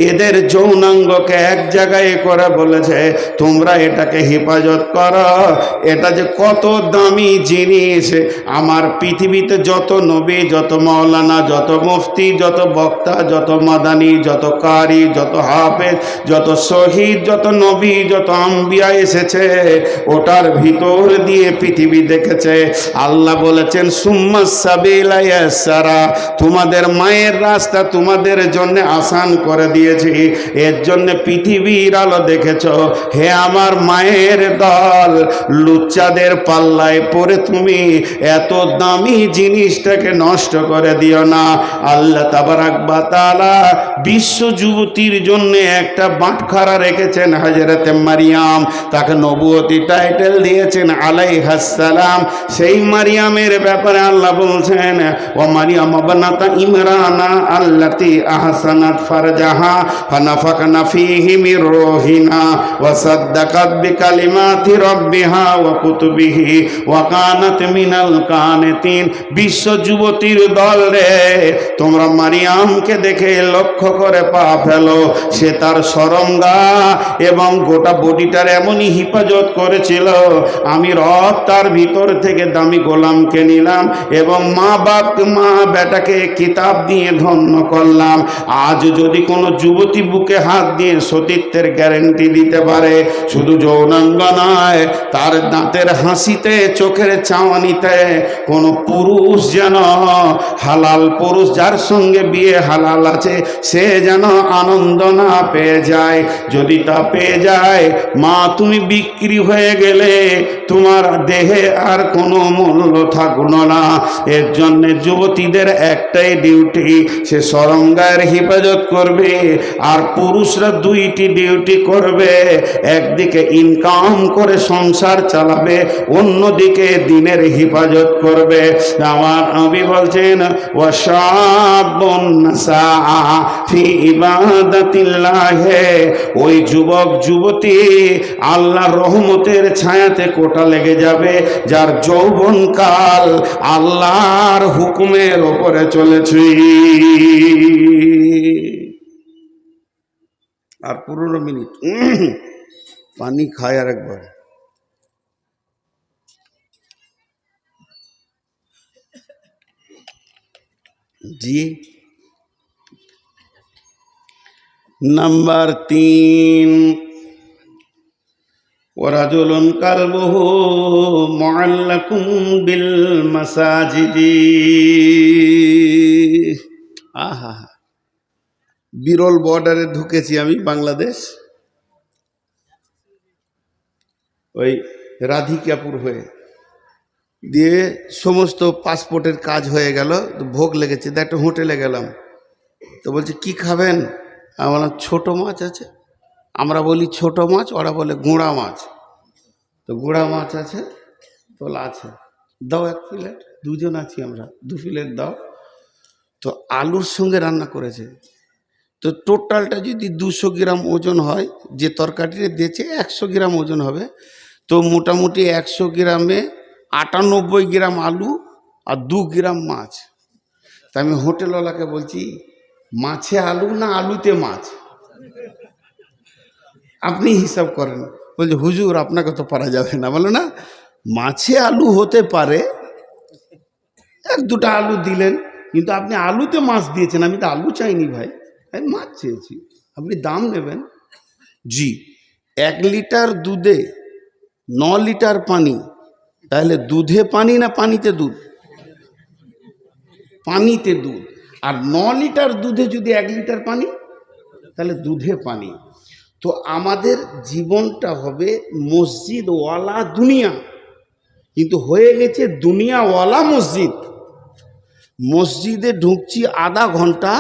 এদের যৌনাঙ্গকে এক জায়গায় করে বলেছে তোমরা এটাকে হেফাজত করো। এটা যে কত দামি জিনিস, আমার পৃথিবীতে যত নবী, যত মাওলানা, যত মুফতি, যত বক্তা, যত মাদানি, যত কারি, যত হাফেজ, যত শহীদ, যত নবী, যত আম্বিয়া এসেছে, ওটার ভিতর দিয়ে পৃথিবী দেখেছে। আল্লাহ বলেছেন সুম্মাস সাবিলা ইয়াসসারা, তোমাদের মায়ের রাস্তা তোমাদের জন্য আসান করে দিয়েছি, এর জন্য পৃথিবীর আলো দেখেছ। হে আমার মায়ের দল, লুচ্চাদের পাল্লায় পড়ে তুমি এত দামি জিনিসটাকে নষ্ট করে দিও না। আল্লাহ তাবারাক ওয়া তাআলা বিশ্ব যুবতীর জন্য একটা বাটখারা রেখেছেন হযরত মারিয়াম, তাকে নবুয়তি টাইটেল দিয়েছেন আলাইহাস সালাম। সেই মারিয়ামের ব্যাপারে আল্লাহ বলছেন ওয়া মারিয়াম ইবনাতা ইমরানা আল্লাতী আহসানাত ফারজাহা ফানাফাকনা ফীহি মির রূহিনা ওয়া সাদ্দাকাত বিকালিমাতি রাব্বিহা ওয়া কুতুবিহি ওয়া কানাত মিনাল কানিতিন। বিশ্ব যুবতীর দল রে, তোমরা মারিয়ামকে দেখে লক্ষ্য করে পা ফেলো, সে তার শরমগা এবং গোটা বডিটার এমনই হিফাজত করেছিল। আমি রব তার ভিতর থেকে দামি গোলামকে নিলাম এবং মা বেটাকে কিতাব দিয়ে ধন্য করলাম। আজ যদি কোনো যুবতী বুকে হাত দিয়ে সতীত্বের গ্যারেন্টি দিতে পারে, শুধু যৌনাঙ্গ নয়, তার দাঁতের হাসিতে, চোখের চাওয়ানিতে কোনো পুরুষ যেন, হালাল পুরুষ যার সঙ্গে বিয়ে হালাল আছে, সে যেন আনন্দ না পেয়ে যায়। যদি তা পেয়ে যায়, মা তুমি বিক্রি হয়ে গেলে, তোমার দেহে আর কোনো মূল্য থাকলো না। এর জন্য যুবতীদের একটাই ডিউটি, সে শরমগায়ের হেফাজত করবে, আর পুরুষরা দুইটি ডিউটি করবে। একদিকে ইনকাম করে সংসার চালাবে, অন্যদিকে দিনের হেফাজত করবে। আমার নবী বলছেন ওয়াশাবুন সাআ ফি ইবাদাতিল্লাহ, ওই যুবক যুবতী আল্লাহর রহমতের ছায়াতে কোটা লেগে যাবে যার যৌবনকাল আল্লাহর হুকুমের ওপরে চলেছে। আর 15 মিনিট পানি খায় আর একবার। জি, নাম্বার 3, ওয়ারাজুলুন কালবুহু মুআল্লাকুম বিল মাসাজিদি। আহা, বিরল বর্ডারে ঢুকেছি আমি বাংলাদেশ, ওই রাধিকাপুর হয়ে দিয়ে সমস্ত পাসপোর্টের কাজ হয়ে গেল, ভোগ লেগেছে, একটা হোটেলে গেলাম, তো বলছে কি খাবেন? আমার বললাম ছোটো মাছ আছে। আমরা বলি ছোট মাছ, ওরা বলে গুঁড়া মাছ। তো গুঁড়া মাছ আছে, বলে আছে, দাও 1 প্লেট, 2 জন আছি আমরা, 2 প্লেট দাও। তো আলুর সঙ্গে রান্না করেছে, তো টোটালটা যদি 200 গ্রাম ওজন হয়, যে তরকারিটা দিয়েছে 100 গ্রাম ওজন হবে, তো মোটামুটি 100 গ্রামে 98 গ্রাম আলু আর 2 গ্রাম মাছ। তা আমি হোটেলওয়ালাকে বলছি মাছে আলু না আলুতে মাছ, আপনি হিসাব করেন। বলছে হুজুর আপনাকে তো পারা যাবে না। বলো না, মাছে আলু হতে পারে, 1-2টা আলু দিলেন, কিন্তু আপনি আলুতে মাছ দিয়েছেন। আমি তো আলু চাইনি ভাই, আমি মাছ চেয়েছি, আপনি দাম নেবেন। জি, 1 লিটার দুধে 9 লিটার পানি, তাহলে দুধে পানি না পানিতে দুধ? পানিতে দুধ। আর 9 লিটার দুধে যদি 1 লিটার পানি, তাহলে দুধে পানি। তো আমাদের জীবনটা হবে মসজিদওয়ালা দুনিয়া, কিন্তু হয়ে গেছে দুনিয়াওয়ালা মসজিদ। মসজিদে ঢুকছি আধা ঘন্টা,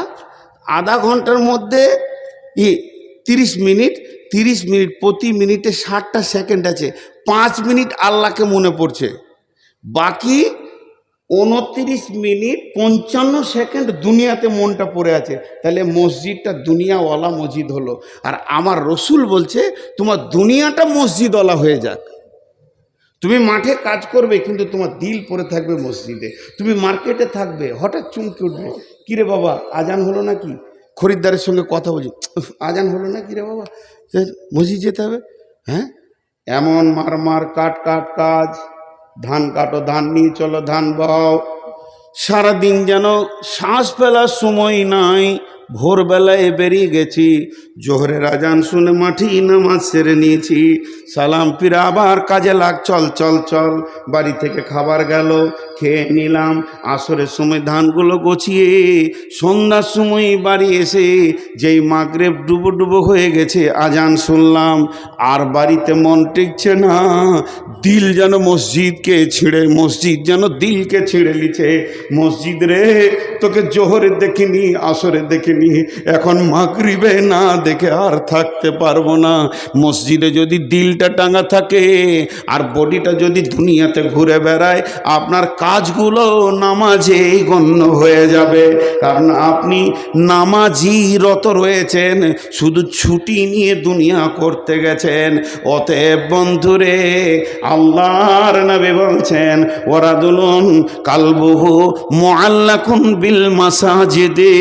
আধা ঘন্টার মধ্যে 30 মিনিট, 30 মিনিট, প্রতি মিনিটে 60টা সেকেন্ড আছে, 5 মিনিট আল্লাহকে মনে পড়ছে, বাকি 29 মিনিট 55 সেকেন্ড দুনিয়াতে মনটা পড়ে আছে। তাহলে মসজিদটা দুনিয়াওয়ালা মসজিদ হলো। আর আমার রসুল বলছে তোমার দুনিয়াটা মসজিদওয়ালা হয়ে যাক। তুমি মাঠে কাজ করবে কিন্তু তোমার দিল পড়ে থাকবে মসজিদে। তুমি মার্কেটে থাকবে, হঠাৎ চমকে উঠবে, কিরে বাবা আজান হলো নাকি? খরিদ্দারের সঙ্গে কথা বলছি, আজান হলো না কিরে বাবা, মসজিদ যেতে হবে। হ্যাঁ, এমন মার কাট কাজ, ধান কাটো, ধান নিয়ে চলো, ধান বও, সারাদিন যেন শ্বাস ফেলার সময় নাই। ভোরবেলায় বেরিয়ে গেছি, জোহরের আজান শুনে মাঠে নামাজ সেরে নিয়েছি, সালাম ফিরে আবার কাজে লাগ, চল চল চল। বাড়ি থেকে খাবার গেল, খেয়ে নিলাম, আসরের সময় ধানগুলো গছিয়ে সন্ধ্যার সময় বাড়ি এসে যেই মাগরিব ডুবো ডুবো হয়ে গেছে, আজান শুনলাম, আর বাড়িতে মন টিকছে না, দিল যেন মসজিদকে ছিঁড়ে, মসজিদ যেন দিলকে ছিঁড়ে লিছে। মসজিদ রে, তোকে জোহরে দেখিনি, আসরে দেখিনি, এখন মাগরিবে না দেখে আর থাকতে পারবো না। মসজিদে যদি দিলটা টাঙা থাকে আর বডিটা যদি দুনিয়াতে ঘুরে বেড়ায়, আপনার কাজগুলো নামাজেই গণ্য হয়ে যাবে, কারণ আপনি নামাজি রত রয়েছেন, শুধু ছুটি নিয়ে দুনিয়া করতে গেছেন। অতএব বন্ধুরে, আল্লাহর নবী বলছেন ওয়ারাদুলুন কালবুহু মুআল্লাকুন বিল মাসাজিদে,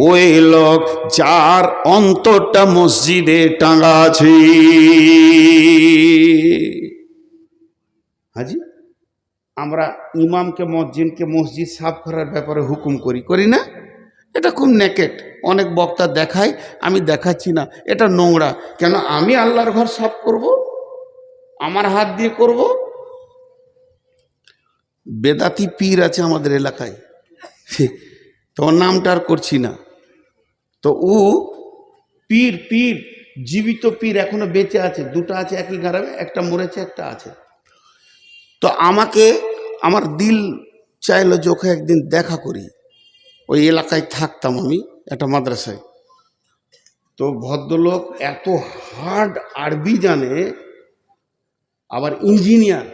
ওই লোক যার অন্তরটা মসজিদে টাঙা আছে। হাজি, আমরা ইমামকে মসজিদকে মসজিদ সাফ করার ব্যাপারে হুকুম করি না? এটা খুব নেকেট, অনেক বক্তা দেখায়, আমি দেখাচ্ছি না, এটা নোংরা। কেন আমি আল্লাহর ঘর সাফ করব? আমার হাত দিয়ে করব? বেদাতি পীর আছে আমাদের এলাকায়, তো নামটা আর করছি না, তো ও পীর জীবিত পীর এখনো বেঁচে আছে, 2টা আছে একই গ্রামে, একটা মরেছে, একটা আছে। তো আমাকে আমার দিল চাইলো যে ওকে একদিন দেখা করি। ওই এলাকায় থাকতাম আমি, একটা মাদ্রাসায়। তো ভদ্রলোক এত হার্ড আরবি জানে, আবার ইঞ্জিনিয়ার,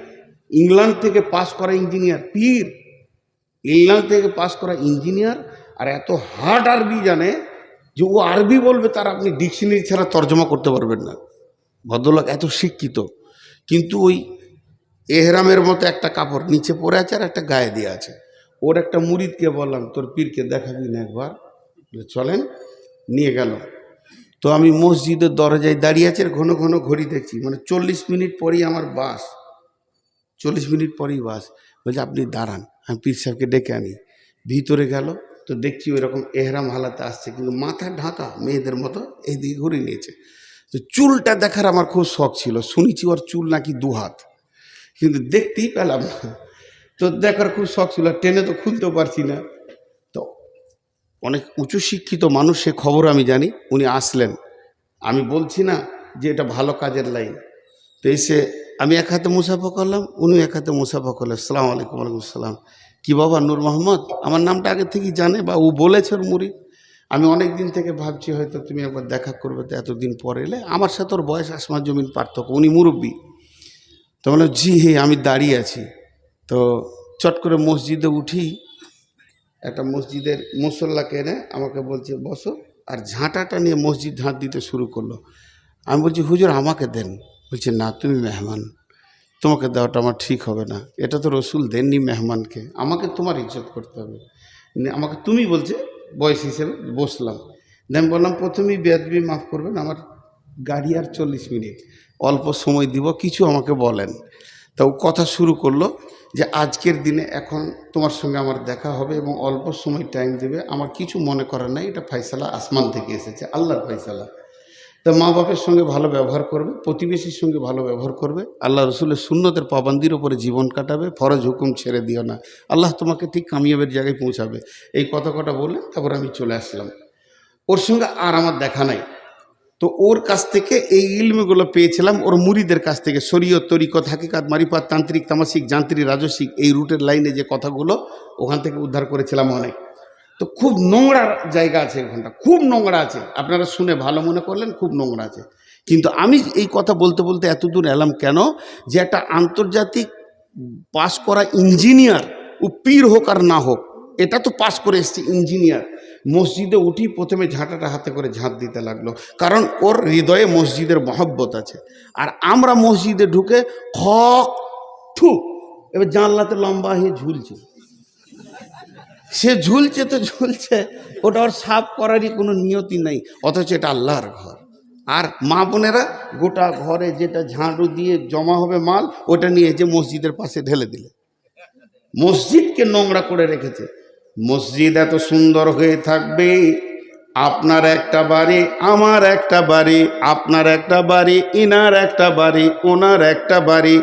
ইংল্যান্ড থেকে পাস করা ইঞ্জিনিয়ার, পীর ইংল্যান্ড থেকে পাস করা ইঞ্জিনিয়ার, আর এত হার্ড আরবি জানে যে ও আরবি বলবে, তার আপনি ডিকশনারি ছাড়া তর্জমা করতে পারবেন না। ভদ্রলোক এত শিক্ষিত, কিন্তু ওই এহরামের মতো একটা কাপড় নিচে পরে আছে আর একটা গায়ে দিয়ে আছে। ওর একটা মুরিদকে বললাম, তোর পীরকে দেখাবি না একবার? চলেন, নিয়ে গেল। তো আমি মসজিদের দরজায় দাঁড়িয়ে আছি, ঘন ঘন ঘড়ি দেখছি, মানে 40 মিনিট পরেই আমার বাস, 40 মিনিট পরেই বাস। বলছে আপনি দাঁড়ান, আমি পীর সাহেবকে ডেকে আনি। ভিতরে গেল, তো দেখছি ওই রকম এহরাম হালাতে আসছে, কিন্তু মাথা ঢাকা মেয়েদের মতো এইদিকে ঘুরে নিয়েছে। তো চুলটা দেখার আমার খুব শখ ছিল, শুনেছি ওর চুল নাকি 2 হাত, কিন্তু দেখতেই পেলাম না। তো দেখার খুব শখ ছিল, টেনে তো খুলতেও পারছি না। তো অনেক উঁচু শিক্ষিত মানুষ, সে খবর আমি জানি। উনি আসলেন, আমি বলছি না যে এটা ভালো কাজের লাইন। তো এসে আমি এক হাতে মুসাফা করলাম, উনি এক হাতে মুসাফা করলেন। আসসালামু আলাইকুম। ওয়ালাইকুম আসসালাম। কি বাবা নূর মোহাম্মদ? আমার নামটা আগে থেকেই জানে, বা ও বলেছে ওর মুরিদ। আমি অনেক দিন থেকে ভাবছি হয়তো তুমি একবার দেখা করবে, তো এতদিন পরে এলে। আমার সাথে ওর বয়স আসমান জমিন পার্থক্য, উনি মুরব্বী। তো বললাম জি হ্যাঁ, আমি দাঁড়িয়ে আছি। তো চট করে মসজিদে উঠি, একটা মসজিদের মুসল্লাকে এনে আমাকে বলছে বসো, আর ঝাঁটাটা নিয়ে মসজিদ ঝাঁট দিতে শুরু করলো। আমি বলছি হুজুর আমাকে দেন। বলছে না, তুমি মেহমান, তোমাকে দেওয়াটা আমার ঠিক হবে না, এটা তো রসুল দেননি মেহমানকে, আমাকে তোমার ইজ্জত করতে হবে। আমাকে তুমি বলছে বয়স হিসেবে। বসলাম, আমি বললাম প্রথমেই বেয়াদবি মাফ করবেন, আমার গাড়ি আর 40 মিনিট, অল্প সময় দিব, কিছু আমাকে বলেন। তো কথা শুরু করলো যে আজকের দিনে এখন তোমার সঙ্গে আমার দেখা হবে এবং অল্প সময় টাইম দেবে, আমার কিছু মনে করার নাই, এটা ফয়সালা আসমান থেকে এসেছে, আল্লাহর ফয়সালা। তা মা বাপের সঙ্গে ভালো ব্যবহার করবে, প্রতিবেশীর সঙ্গে ভালো ব্যবহার করবে, আল্লাহ রসুলের সুন্নতের পাবন্দির ওপরে জীবন কাটাবে, ফরজ হুকুম ছেড়ে দিও না, আল্লাহ তোমাকে ঠিক কামিয়াবের জায়গায় পৌঁছাবে। এই কথা কটা বললেন, তারপর আমি চলে আসলাম। ওর সঙ্গে আর আমার দেখা নাই। তো ওর কাছ থেকে এই ইলমগুলো পেয়েছিলাম ওর মুরিদের কাছ থেকে, শরীয়ত, তরিকত, হাকিকাত, মারিফাত, তান্ত্রিক, তামাসিক, যান্ত্রিক, রাজসিক, এই রুটের লাইনে যে কথাগুলো ওখান থেকে উদ্ধার করেছিলাম অনেক। তো খুব নোংরা জায়গা আছে ওখানটা, খুব নোংরা আছে, আপনারা শুনে ভালো মনে করলেন, খুব নোংরা আছে। কিন্তু আমি এই কথা বলতে বলতে এতদূর এলাম কেন, যে একটা আন্তর্জাতিক পাস করা ইঞ্জিনিয়ার, ও পীর হোক আর না হোক, এটা তো পাস করে এসছে ইঞ্জিনিয়ার, মসজিদে উঠি প্রথমে ঝাঁটাটা হাতে করে ঝাঁট দিতে লাগলো, কারণ ওর হৃদয়ে মসজিদের মহব্বত আছে। আর আমরা মসজিদে ঢুকে খক থু, এবার জানলাতে লম্বা হয়ে ঝুলছে, সে ঝুলছে তো ঝুলছে, ওটা ওর সাফ করারই কোনো নিয়তি নেই, অথচ এটা আল্লাহর ঘর। আর মা বোনেরা গোটা ঘরে যেটা ঝাড়ু দিয়ে জমা হবে মাল, ওটা নিয়ে যে মসজিদের পাশে ঢেলে দিলে, মসজিদকে নোংরা করে রেখেছে। মসজিদ এত সুন্দর হয়ে থাকবে, আপনার একটা বাড়ি, আমার একটা বাড়ি, আপনার একটা বাড়ি, ইনার একটা বাড়ি, ওনার একটা বাড়ি,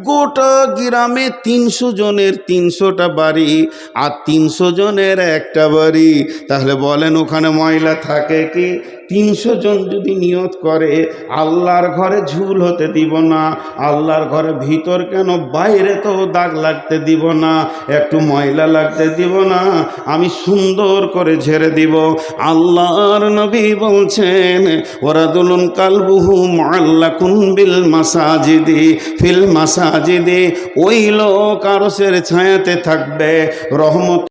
গোটা গ্রামে 300 জনের 300টা বাড়ি, আর 300 জনের একটা বাড়ি। তাহলে বলেন ওখানে ময়লা থাকে কি? 300 জন যদি নিয়ত করে আল্লাহর ঘরে ঝুল হতে দিব না, আল্লাহর ঘরে ভিতর কেন বাইরে তো দাগ লাগতে দিব না, একটু ময়লা লাগতে দিব না, আমি সুন্দর করে ঝেড়ে দিব। আল্লাহর নবী বলছেন ওয়ারাদুলুন কালবুহু মুআল্লাকুন বিল মাসাজিদি ফিল মাসাজিদি, ওই লোক আরশের ছায়াতে থাকবে, রহমত